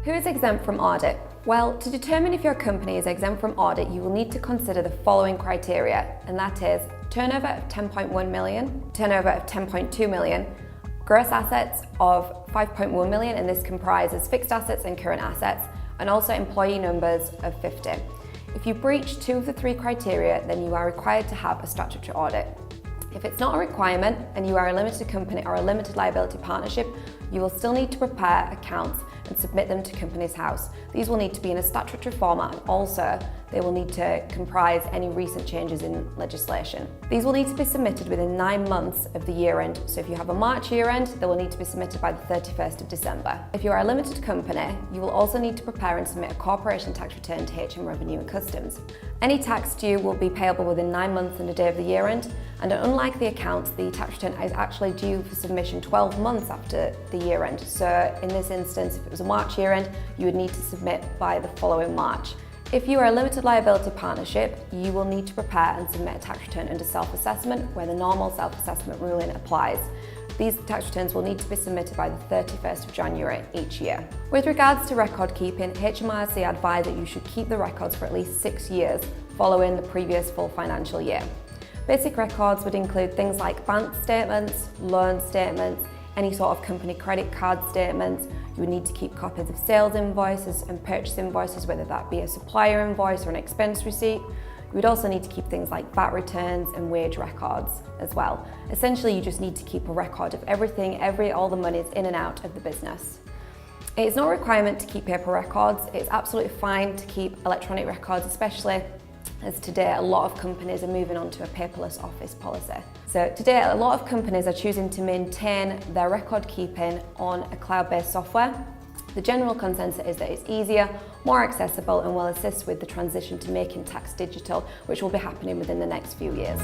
Who is exempt from audit? Well, to determine if your company is exempt from audit, you will need to consider the following criteria, and that is turnover of 10.1 million, turnover of 10.2 million, gross assets of 5.1 million, and this comprises fixed assets and current assets, and also employee numbers of 50. If you breach 2 of the 3 criteria, then you are required to have a statutory audit. If it's not a requirement and you are a limited company or a limited liability partnership, you will still need to prepare accounts and submit them to Companies House. These will need to be in a statutory format, and also they will need to comprise any recent changes in legislation. These will need to be submitted within 9 months of the year end. So if you have a March year end, they will need to be submitted by the 31st of December. If you are a limited company, you will also need to prepare and submit a corporation tax return to HM Revenue and Customs. Any tax due will be payable within 9 months and a day of the year end, and unlike the accounts, the tax return is actually due for submission 12 months after the year end. So in this instance, if it was a March year end, you would need to submit by the following March. If you are a limited liability partnership, you will need to prepare and submit a tax return under self-assessment, where the normal self-assessment ruling applies. These tax returns will need to be submitted by the 31st of January each year. With regards to record keeping, HMRC advise that you should keep the records for at least 6 years following the previous full financial year. Basic records would include things like bank statements, loan statements, any sort of company credit card statements. You would need to keep copies of sales invoices and purchase invoices, whether that be a supplier invoice or an expense receipt. You would also need to keep things like VAT returns and wage records as well. Essentially, you just need to keep a record of everything, all the monies in and out of the business. It's not a requirement to keep paper records. It's absolutely fine to keep electronic records, especially as today a lot of companies are moving on to a paperless office policy. So today a lot of companies are choosing to maintain their record keeping on a cloud-based software. The general consensus is that it's easier, more accessible, and will assist with the transition to making tax digital, which will be happening within the next few years.